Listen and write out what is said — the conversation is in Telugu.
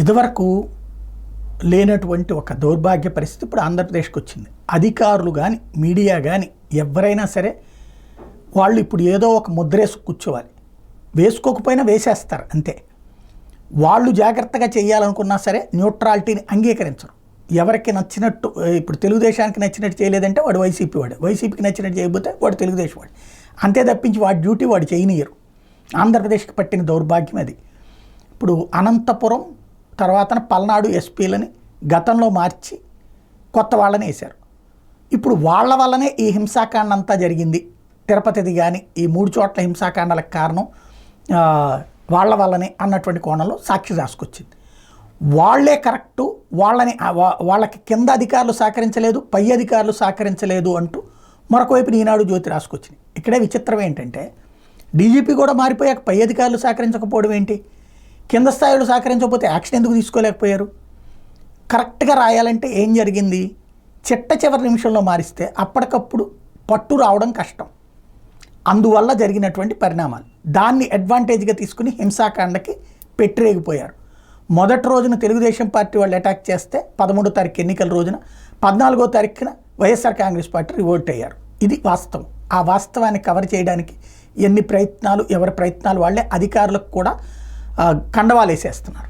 ఇదివరకు లేనటువంటి ఒక దౌర్భాగ్య పరిస్థితి ఇప్పుడు ఆంధ్రప్రదేశ్కి వచ్చింది. అధికారులు కానీ మీడియా కానీ ఎవరైనా సరే వాళ్ళు ఇప్పుడు ఏదో ఒక ముద్రేసి కూర్చోవాలి, వేసుకోకపోయినా వేసేస్తారు అంతే. వాళ్ళు జాగ్రత్తగా చేయాలనుకున్నా సరే న్యూట్రాలిటీని అంగీకరించరు. ఎవరికి నచ్చినట్టు, ఇప్పుడు తెలుగుదేశానికి నచ్చినట్టు చేయలేదంటే వాడు వైసీపీ వాడు, వైసీపీకి నచ్చినట్టు చేయకపోతే వాడు తెలుగుదేశం వాడు, అంతే తప్పించి వాడి డ్యూటీ వాడు చేయనియరు. ఆంధ్రప్రదేశ్కి పట్టిన దౌర్భాగ్యం అది. ఇప్పుడు అనంతపురం తర్వాత పల్నాడు ఎస్పీలని గతంలో మార్చి కొత్త వాళ్ళని వేశారు. ఇప్పుడు వాళ్ళ వల్లనే ఈ హింసాకాండ అంతా జరిగింది. తిరుపతిది కానీ ఈ 3 చోట్ల హింసాకాండాలకు కారణం వాళ్ళ వల్లనే అన్నటువంటి కోణంలో సాక్షి రాసుకొచ్చింది. వాళ్లే కరెక్టు, వాళ్ళకి కింద అధికారులు సహకరించలేదు, పై అధికారులు సహకరించలేదు అంటూ మరొక వైపు ఈనాడు జ్యోతి రాసుకొచ్చింది. ఇక్కడే విచిత్రం ఏంటంటే డీజీపీ కూడా మారిపోయాక పై అధికారులు సహకరించకపోవడం ఏంటి? కింద స్థాయిలో సహకరించకపోతే యాక్షన్ ఎందుకు తీసుకోలేకపోయారు? కరెక్ట్గా రాయాలంటే ఏం జరిగింది? చివరి నిమిషంలో మారిస్తే అప్పటికప్పుడు పట్టు రావడం కష్టం. అందువల్ల జరిగినటువంటి పరిణామాలు, దాన్ని అడ్వాంటేజ్గా తీసుకుని హింసాకాండకి పెట్టిరేగిపోయారు. మొదటి రోజున తెలుగుదేశం పార్టీ వాళ్ళు అటాక్ చేస్తే 13వ తారీఖు ఎన్నికల రోజున 14వ తారీఖున వైఎస్ఆర్ కాంగ్రెస్ పార్టీ రివోల్ట్ అయ్యారు. ఇది వాస్తవం. ఆ వాస్తవాన్ని కవర్ చేయడానికి ఎవరి ప్రయత్నాలు వాళ్ళే, అధికారులకు కూడా కండవాలు వేసేస్తున్నారు.